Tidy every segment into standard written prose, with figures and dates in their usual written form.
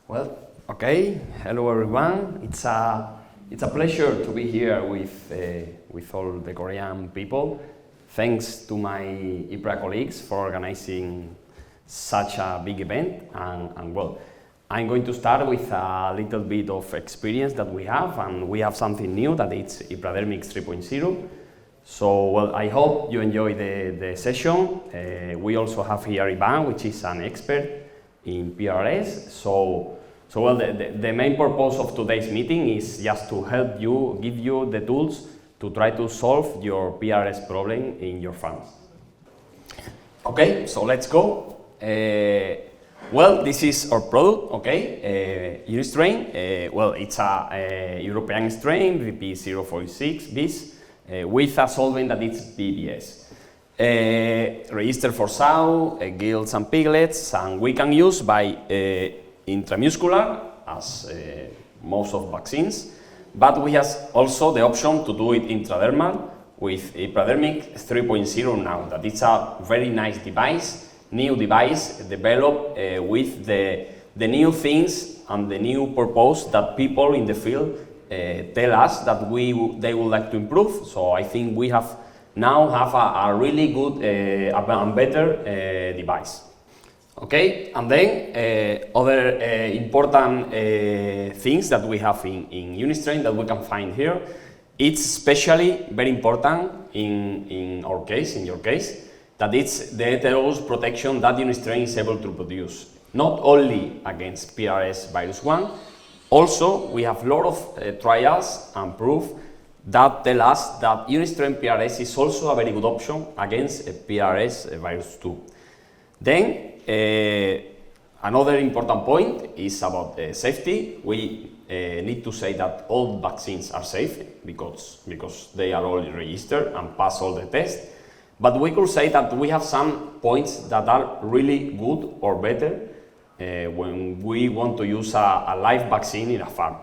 Well, okay. Hello, everyone. It's a pleasure to be here with all the Korean people. Thanks to my hipra colleagues for organizing such a big event. And well, I'm going to start with a little bit of experience that we have, and we have something new that it's Hipradermic 3.0. So, well, I hope you enjoy the session. We also have here Ivan, which is an expert in PRRS. So well, the main purpose of today's meeting is just to help you, give you the tools to try to solve your PRRS problem in your farms. Okay, so let's go. Well, this is our product, okay, Unistrain. Well, it's a European strain, VP046 bis, with a solvent that is PBS. Registered for sow, gilts and piglets, and we can use by intramuscular as most of vaccines, but we have also the option to do it intradermal with Hipradermic 3.0 now. That is a very nice device, new device developed with the new things and the new purpose that people in the field tell us that they would like to improve. So I think we now have a really good and better device. Okay, and then other important things that we have in Unistrain that we can find here. It's especially very important in our case, in your case, that it's the heterologous protection that Unistrain is able to produce, not only against PRRS virus 1, also we have a lot of trials and proof that tell us that Unistrain PRRS is also a very good option against PRRS virus 2. Then another important point is about safety. We need to say that all vaccines are safe because they are all registered and pass all the tests. But we could say that we have some points that are really good or better when we want to use a live vaccine in a farm.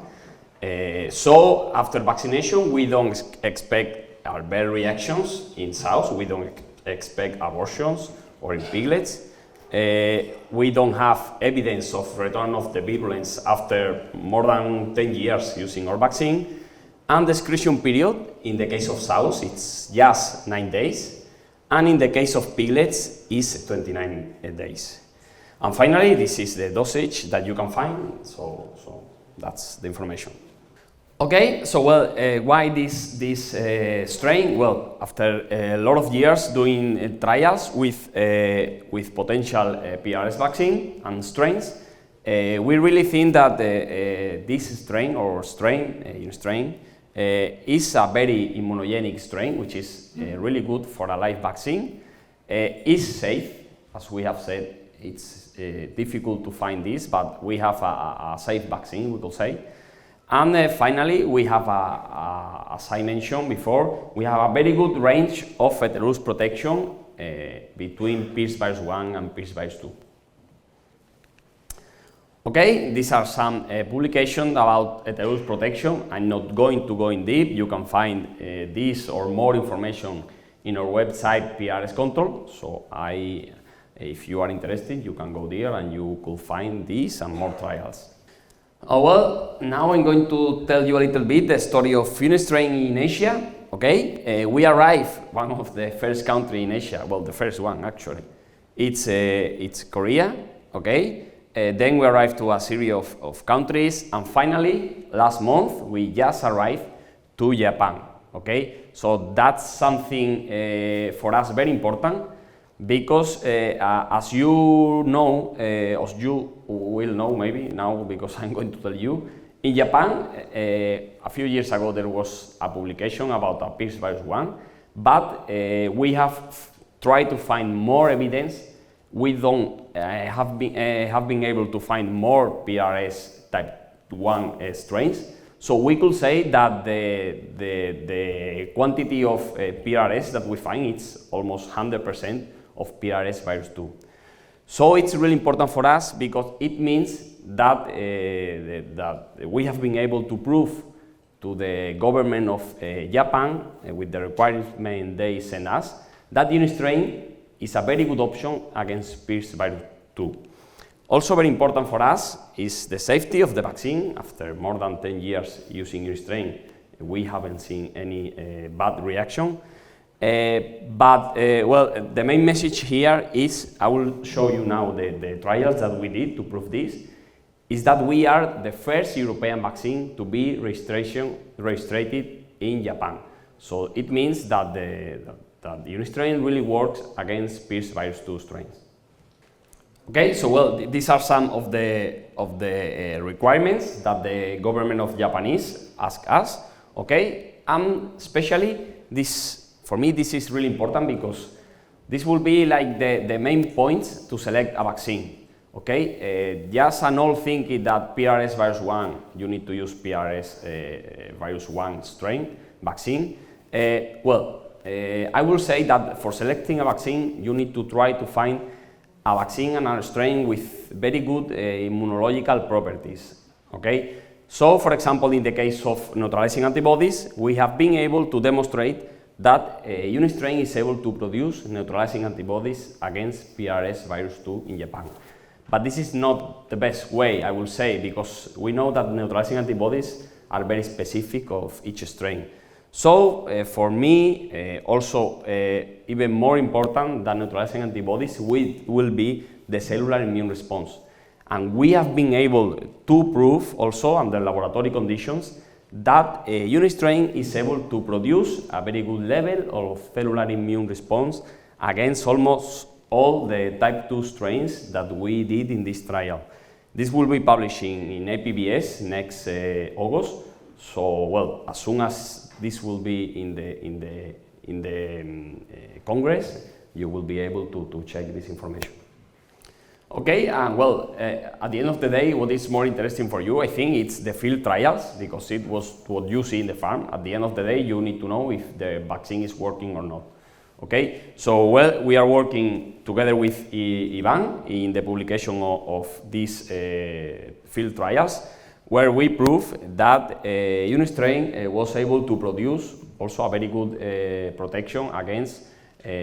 So after vaccination, we don't expect adverse reactions in sows. We don't expect abortions or in piglets. We don't have evidence of return of the virulence after more than 10 years using our vaccine. And the excretion period, in the case of sows, it's just 9 days. And in the case of piglets, is 29 days. And finally, this is the dosage that you can find. So that's the information. Okay, so well, why this strain? Well, after a lot of years doing trials with potential PRRS vaccine and strains, we really think that this strain Unistrain, is a very immunogenic strain, which is really good for a live vaccine. Is safe, as we have said. It's difficult to find this, but we have a safe vaccine, we could say. And finally, we have, as I mentioned before, we have a very good range of heterologous protection between PRRS virus 1 and PRRS virus 2. Okay, these are some publications about heterologous protection. I'm not going to go in deep. You can find this or more information in our website, PRRS Control. So if you are interested, you can go there and you could find this and more trials. Well, now I'm going to tell you a little bit the story of Unistrain in Asia. Okay, we arrived one of the first country in Asia. Well, the first one actually. It's Korea. Okay, then we arrived to a series of countries, and finally last month we just arrived to Japan. Okay, so that's something for us very important. Because as you know, as you will know maybe now, because I'm going to tell you, in Japan, a few years ago there was a publication about a PRRS virus 1, but we have tried to find more evidence. We don't have been able to find more PRRS type 1 strains, so we could say that the quantity of PRRS that we find is almost 100% of PRRS virus 2. So it's really important for us because it means that, that we have been able to prove to the government of Japan, with the requirement they send us, that Unistrain is a very good option against PRRS virus 2. Also very important for us is the safety of the vaccine. After more than 10 years using Unistrain, we haven't seen any bad reaction. Well, the main message here is, I will show you now the trials that we did to prove this, is that we are the first European vaccine to be registered in Japan. So it means that that Unistrain really works against PRRS virus 2 strains. Okay, so well, these are some of the requirements that the government of Japanese ask us. Okay, and especially this, for me, this is really important because this will be like the main points to select a vaccine. Okay, just an old thinking that PRRS virus 1, you need to use PRRS virus 1 strain vaccine. I will say that for selecting a vaccine, you need to try to find a vaccine and a strain with very good immunological properties. Okay, so for example, in the case of neutralizing antibodies, we have been able to demonstrate that Unistrain is able to produce neutralizing antibodies against PRRS virus 2 in Japan. But this is not the best way, I will say, because we know that neutralizing antibodies are very specific of each strain. So for me, also even more important than neutralizing antibodies will be the cellular immune response. And we have been able to prove also under laboratory conditions that Unistrain is able to produce a very good level of cellular immune response against almost all the type 2 strains that we did in this trial. This will be publishing in APBS next August. So, well, as soon as this will be in the Congress, you will be able to check this information. Okay, and well, at the end of the day, what is more interesting for you, I think it's the field trials, because it was what you see in the farm. At the end of the day, you need to know if the vaccine is working or not. Okay, so well, we are working together with Ivan in the publication of these field trials, where we prove that Unistrain was able to produce also a very good protection against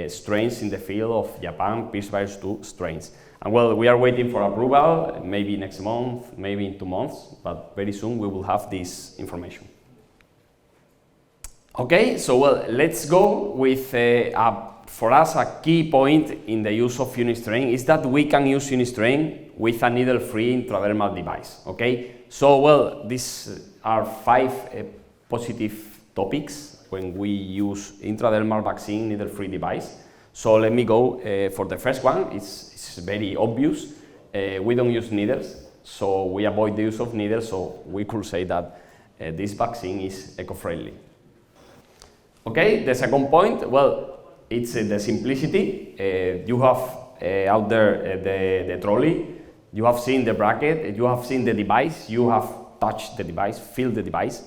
strains in the field of Japan PRRS virus 2 strains. And well, we are waiting for approval, maybe next month, maybe in 2 months, but very soon we will have this information. Okay, so well, let's go with, for us, a key point in the use of Unistrain is that we can use Unistrain with a needle-free intradermal device. Okay, so well, these are 5 positive topics when we use intradermal vaccine needle-free device. So let me go for the first one. It's very obvious. We don't use needles, so we avoid the use of needles, so we could say that this vaccine is eco-friendly. Okay, the second point, well, it's the simplicity. You have out there the trolley, you have seen the bracket, you have seen the device, you have touched the device, feel the device.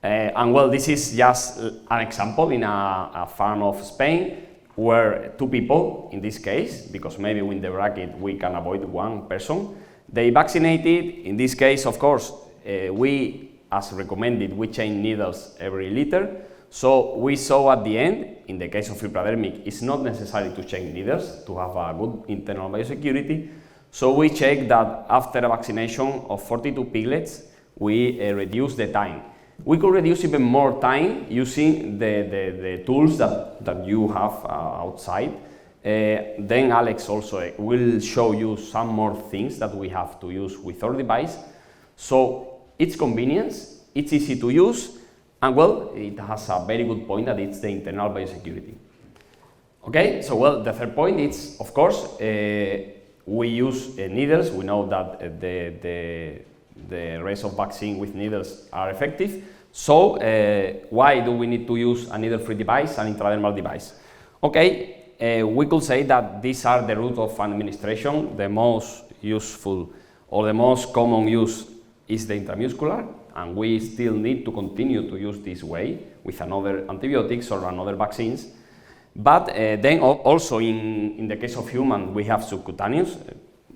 And well, this is just an example in a farm of Spain, where 2 people, in this case, because maybe with the bracket we can avoid 1 person, they vaccinated. In this case, of course, we, as recommended, we change needles every liter. So we saw at the end, in the case of Hipradermic, it's not necessary to change needles to have a good internal biosecurity. So we checked that after a vaccination of 42 piglets, we reduced the time. We could reduce even more time using the tools that you have outside. Then Alex also will show you some more things that we have to use with our device. So it's convenience, it's easy to use, and well, it has a very good point that it's the internal biosecurity. Okay, so well, the third point is, of course, we use needles. We know that the rest of vaccine with needles are effective. So why do we need to use a needle-free device, an intradermal device? Okay, we could say that these are the route of administration. The most useful or the most common use is the intramuscular, and we still need to continue to use this way with another antibiotics or another vaccines. But then also in the case of human, we have subcutaneous,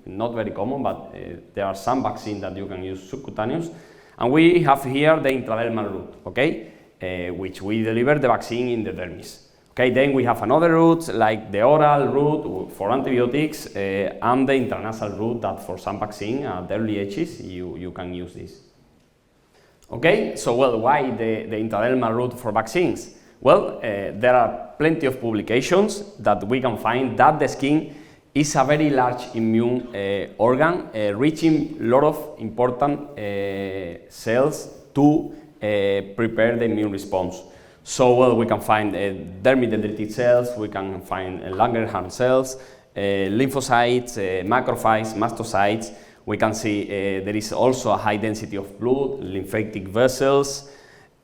not very common, but there are some vaccines that you can use subcutaneous. And we have here the intradermal route, okay, which we deliver the vaccine in the dermis. Okay, then we have another route like the oral route for antibiotics and the intranasal route that for some vaccine at early ages you can use this. Okay, so well, why the intradermal route for vaccines? Well, there are plenty of publications that we can find that the skin is a very large immune organ, reaching a lot of important cells to prepare the immune response. So well, we can find dermis dendritic cells, we can find Langerhans cells, lymphocytes, macrophages, mastocytes. We can see there is also a high density of blood, lymphatic vessels.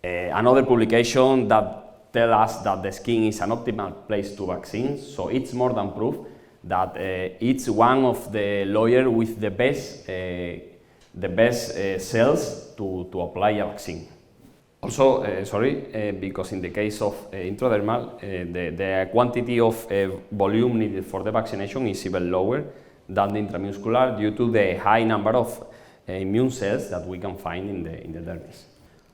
Another publication that tells us that the skin is an optimal place to vaccine, so it's more than proof that it's one of the lawyers with the best cells to apply a vaccine. Also, because in the case of intradermal, the quantity of volume needed for the vaccination is even lower than the intramuscular due to the high number of immune cells that we can find in the dermis.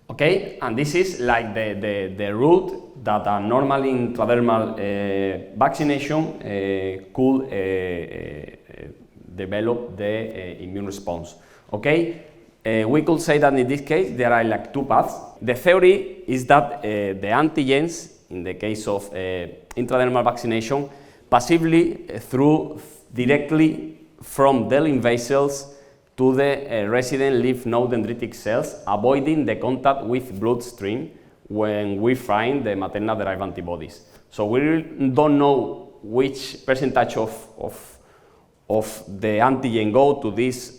Okay, and this is like the route that a normal intradermal vaccination could develop the immune response. Okay. We could say that in this case there are like two paths. The theory is that the antigens, in the case of intradermal vaccination, passively through directly from the lymph vessels to the resident lymph node dendritic cells, avoiding the contact with bloodstream when we find the maternal-derived antibodies. So we don't know which percentage of the antigen go to this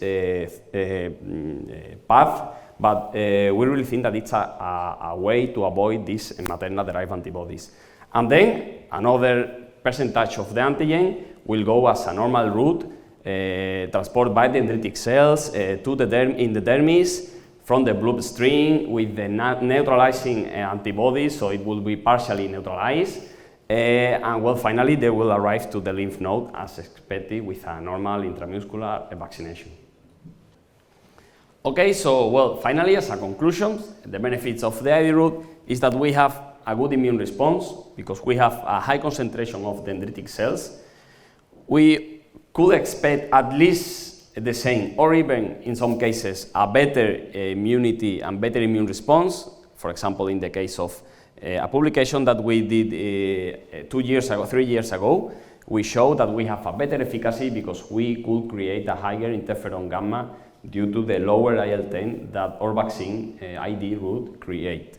path, but we really think that it's a way to avoid these maternal-derived antibodies. And then another percentage of the antigen will go as a normal route, transported by dendritic cells to the in the dermis from the bloodstream with the neutralizing antibodies, so it will be partially neutralized. And well, finally, they will arrive to the lymph node as expected with a normal intramuscular vaccination. Okay, so well, finally, as a conclusion, the benefits of the IV route is that we have a good immune response because we have a high concentration of dendritic cells. We could expect at least the same, or even in some cases, a better immunity and better immune response. For example, in the case of a publication that we did 3 years ago, we showed that we have a better efficacy because we could create a higher interferon gamma due to the lower IL-10 that our vaccine ID route create.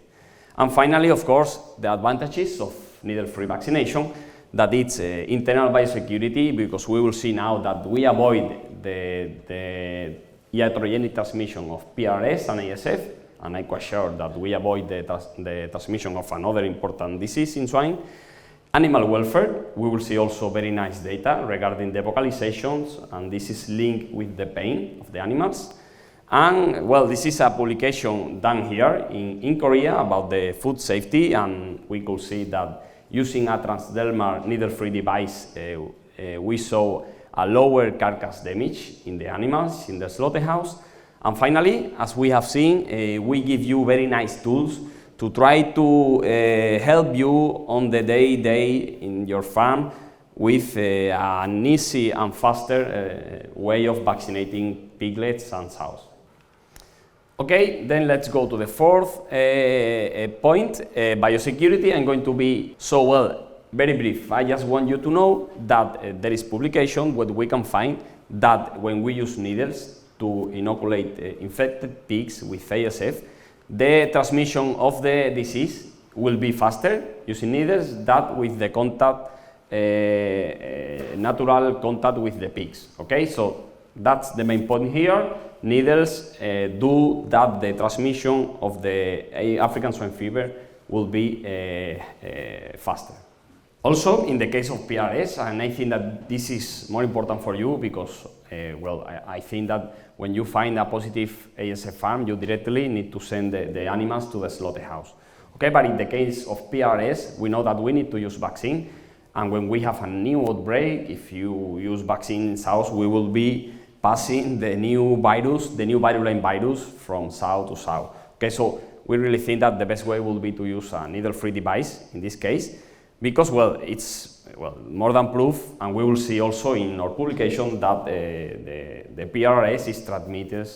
And finally, of course, the advantages of needle-free vaccination, that it's internal biosecurity, because we will see now that we avoid the iatrogenic transmission of PRRS and ASF, and I'm quite sure that we avoid the transmission of another important disease in swine. Animal welfare, we will see also very nice data regarding the vocalizations, and this is linked with the pain of the animals. And well, this is a publication done here in Korea about the food safety, and we could see that using a transdermal needle-free device, we saw a lower carcass damage in the animals in the slaughterhouse. And finally, as we have seen, we give you very nice tools to try to help you on the day in your farm with an easy and faster way of vaccinating piglets and sows. Okay, then let's go to the fourth point, biosecurity. I'm going to be very brief. I just want you to know that there is publication where we can find that when we use needles to inoculate infected pigs with ASF, the transmission of the disease will be faster using needles than with the contact, natural contact with the pigs. Okay, so that's the main point here. Needles do that the transmission of the African swine fever will be faster. Also, in the case of PRRS, and I think that this is more important for you because, I think that when you find a positive ASF farm, you directly need to send the animals to the slaughterhouse. Okay, but in the case of PRRS, we know that we need to use vaccine, and when we have a new outbreak, if you use vaccine in sows, we will be passing the new virus, the new virulent virus from sow to sow. Okay, so we really think that the best way will be to use a needle-free device in this case, because, well, it's more than proof, and we will see also in our publication that the PRRS is transmitted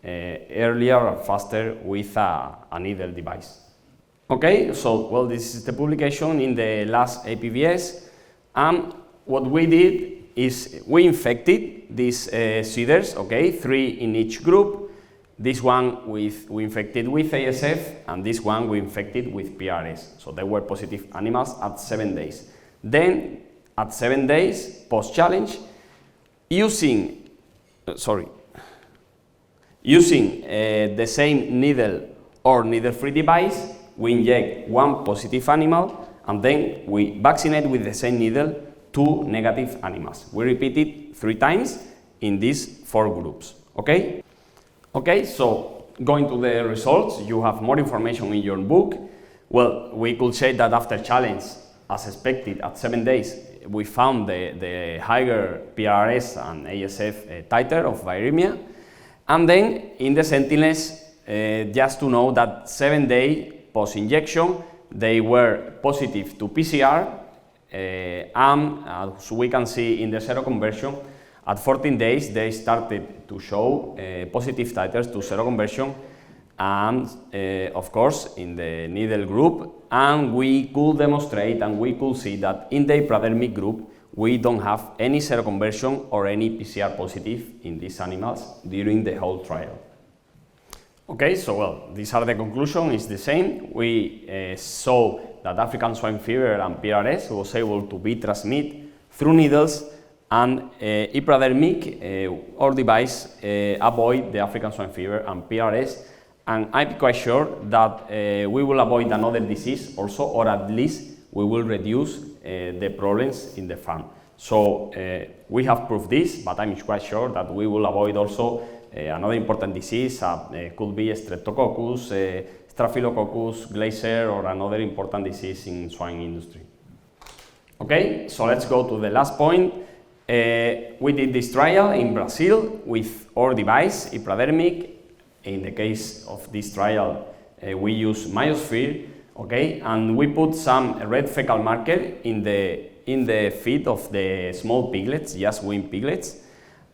earlier or faster with a needle device. Okay, so, well, this is the publication in the last APVS, and what we did is we infected these seeders, okay, 3 in each group. This one we infected with ASF, and this one we infected with PRRS. So they were positive animals at 7 days. Then, at 7 days post-challenge, using the same needle or needle-free device, we inject 1 positive animal, and then we vaccinate with the same needle 2 negative animals. We repeat it 3 times in these 4 groups, okay? Okay, so going to the results, you have more information in your book. Well, we could say that after challenge, as expected, at 7 days, we found the higher PRRS and ASF titer of viremia. And then in the sentinels, just to know that 7 days post-injection, they were positive to PCR, and as we can see in the seroconversion, at 14 days they started to show positive titers to seroconversion, and of course in the needle group, and we could demonstrate and we could see that in the Hipradermic group we don't have any seroconversion or any PCR positive in these animals during the whole trial. Okay, so, well, these are the conclusions, it's the same. We saw that African swine fever and PRRS was able to be transmitted through needles, and Hipradermic, our device, avoid the African swine fever and PRRS, and I'm quite sure that we will avoid another disease also, or at least we will reduce the problems in the farm. So we have proved this, but I'm quite sure that we will avoid also another important disease, could be Streptococcus, Staphylococcus, Glacier, or another important disease in swine industry. Okay, so let's go to the last point. We did this trial in Brazil with our device, Hipradermic. In the case of this trial, we use myosphere, okay, and we put some red fecal marker in the feet of the small piglets, just weaned piglets,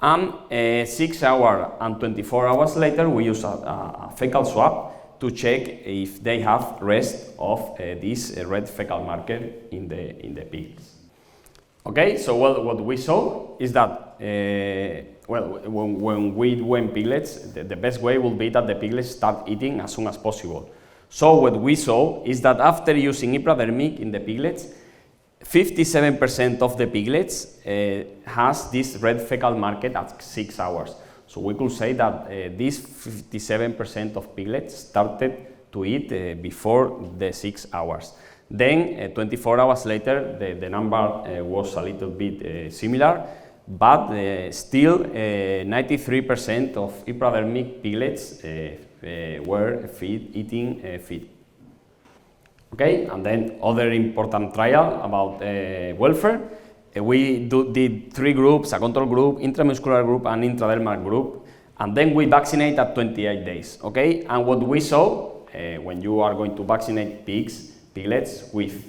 and 6 hours and 24 hours later, we use a fecal swab to check if they have rest of this red fecal marker in the pigs. Okay, so, well, what we saw is that when we wean piglets, the best way will be that the piglets start eating as soon as possible. So what we saw is that after using Hipradermic in the piglets, 57% of the piglets has this red fecal marker at 6 hours. So we could say that this 57% of piglets started to eat before the 6 hours. Then 24 hours later, the number was a little bit similar, but still 93% of Hipradermic piglets were eating feed. Okay, and then other important trial about welfare. We did 3 groups, a control group, intramuscular group, and intradermal group, and then we vaccinate at 28 days. Okay, and what we saw when you are going to vaccinate piglets with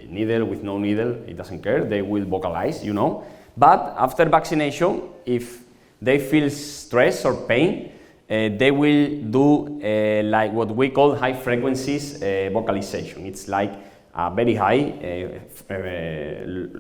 needle, with no needle, it doesn't care, they will vocalize, you know. But after vaccination, if they feel stress or pain, they will do like what we call high frequencies vocalization. It's like a very high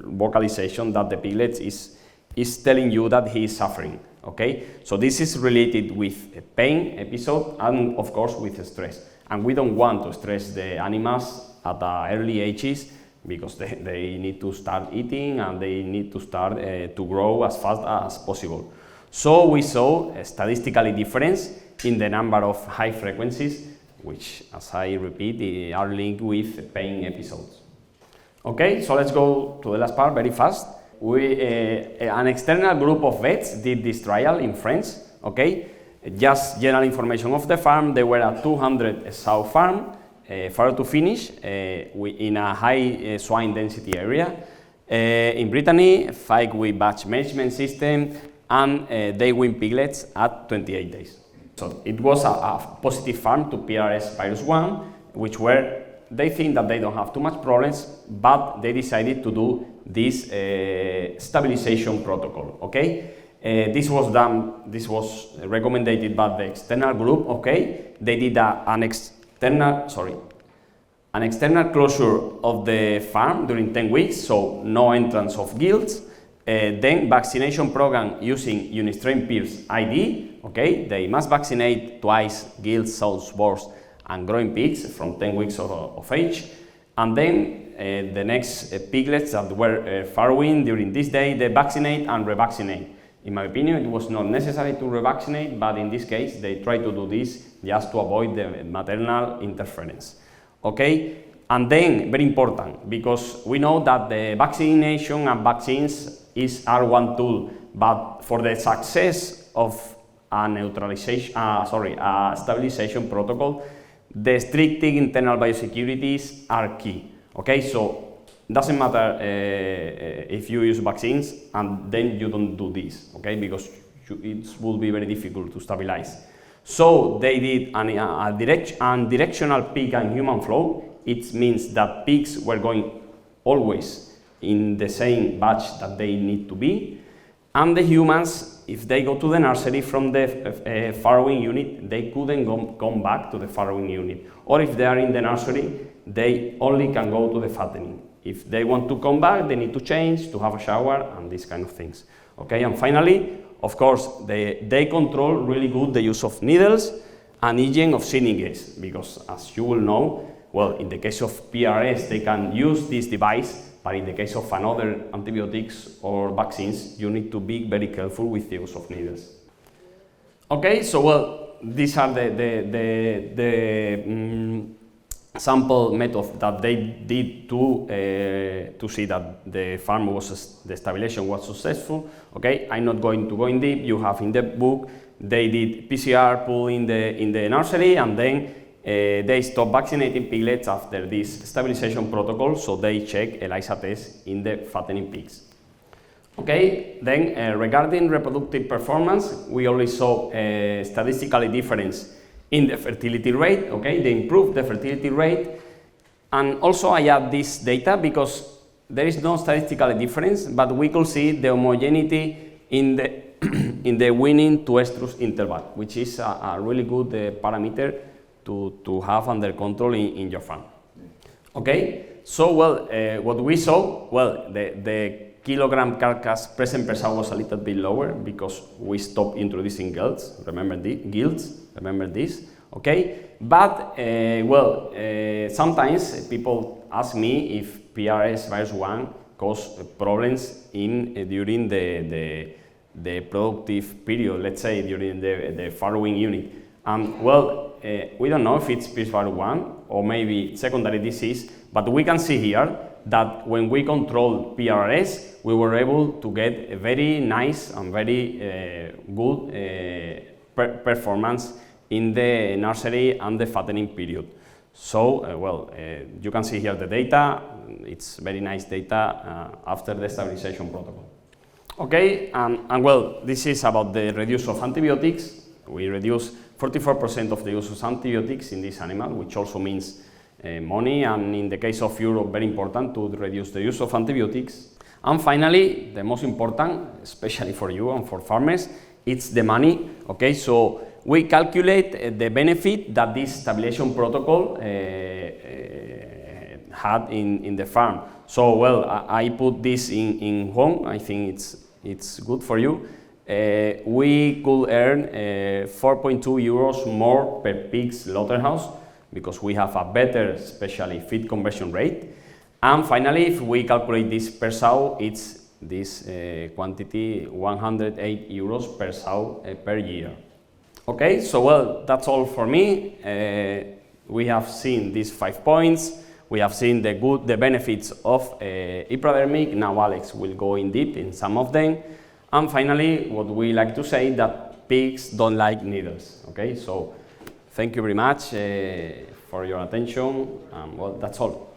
vocalization that the piglet is telling you that he is suffering. Okay, so this is related with a pain episode and of course with stress. And we don't want to stress the animals at early ages because they need to start eating and they need to start to grow as fast as possible. So we saw a statistical difference in the number of high frequencies, which, as I repeat, are linked with pain episodes. Okay, so let's go to the last part very fast. An external group of vets did this trial in France. Okay, just general information of the farm. They were a 200 sow farm, far to finish, in a high swine density area. In Brittany, 5-week batch management system, and they wean piglets at 28 days. So it was a positive farm to PRRS virus 1, which were they think that they don't have too much problems, but they decided to do this stabilization protocol. Okay, this was recommended by the external group. Okay, they did an external closure of the farm during 10 weeks, so no entrance of gilts. Then vaccination program using unistrain PRRS ID. Okay, they must vaccinate twice gilts, sows, boars, and growing pigs from 10 weeks of age. And then the next piglets that were farrowing during this day, they vaccinate and revaccinate. In my opinion, it was not necessary to revaccinate, but in this case, they try to do this just to avoid the maternal interference. Okay, and then very important, because we know that the vaccination and vaccines are one tool, but for the success of a stabilization protocol, the strict internal biosecurities are key. Okay, so doesn't matter if you use vaccines and then you don't do this, okay, because it will be very difficult to stabilize. So they did a directional pig and human flow. It means that pigs were going always in the same batch that they need to be, and the humans, if they go to the nursery from the farrowing unit, they couldn't come back to the farrowing unit, or if they are in the nursery, they only can go to the fattening. If they want to come back, they need to change, to have a shower, and these kind of things. Okay, and finally, of course, they control really good the use of needles and hygiene of seeding gas, because as you will know, well, in the case of PRRS, they can use this device, but in the case of another antibiotics or vaccines, you need to be very careful with the use of needles. Okay, so well, these are the sample method that they did to see that the stabilization was successful. Okay, I'm not going to go in deep. You have in the book, they did PCR pool in the nursery, and then they stopped vaccinating piglets after this stabilization protocol, so they check ELISA tests in the fattening pigs. Okay, then regarding reproductive performance, we only saw a statistical difference in the fertility rate. Okay, they improved the fertility rate, and also I add this data because there is no statistical difference, but we could see the homogeneity in the in the weaning to estrus interval, which is a really good parameter to have under control in your farm. Okay, so well, what we saw, well, the kilogram carcass present per sow was a little bit lower because we stopped introducing gilts. Remember this, okay? But well, sometimes people ask me if PRRS virus 1 cause problems during the productive period, let's say during the farrowing unit. Well, we don't know if it's PRRS 1 or maybe secondary disease, but we can see here that when we control PRRS, we were able to get a very nice and very good performance in the nursery and the fattening period. So, well, you can see here the data. It's very nice data after the stabilization protocol. Okay, and well, this is about the reduce of antibiotics. We reduce 44% of the use of antibiotics in this animal, which also means money, and in the case of Europe, very important to reduce the use of antibiotics. And finally, the most important, especially for you and for farmers, it's the money. Okay, so we calculate the benefit that this stabilization protocol had in the farm. So, well, I put this in home. I think it's good for you. We could earn 4.2 euros more per pig slaughterhouse because we have a better, especially feed conversion rate. And finally, if we calculate this per sow, it's this quantity, 108 euros per sow per year. Okay, so well, that's all for me. We have seen these 5 points. We have seen the benefits of Hipradermic. Now Alex will go in deep in some of them. And finally, what we like to say that pigs don't like needles. Okay, so thank you very much for your attention. Well, that's all.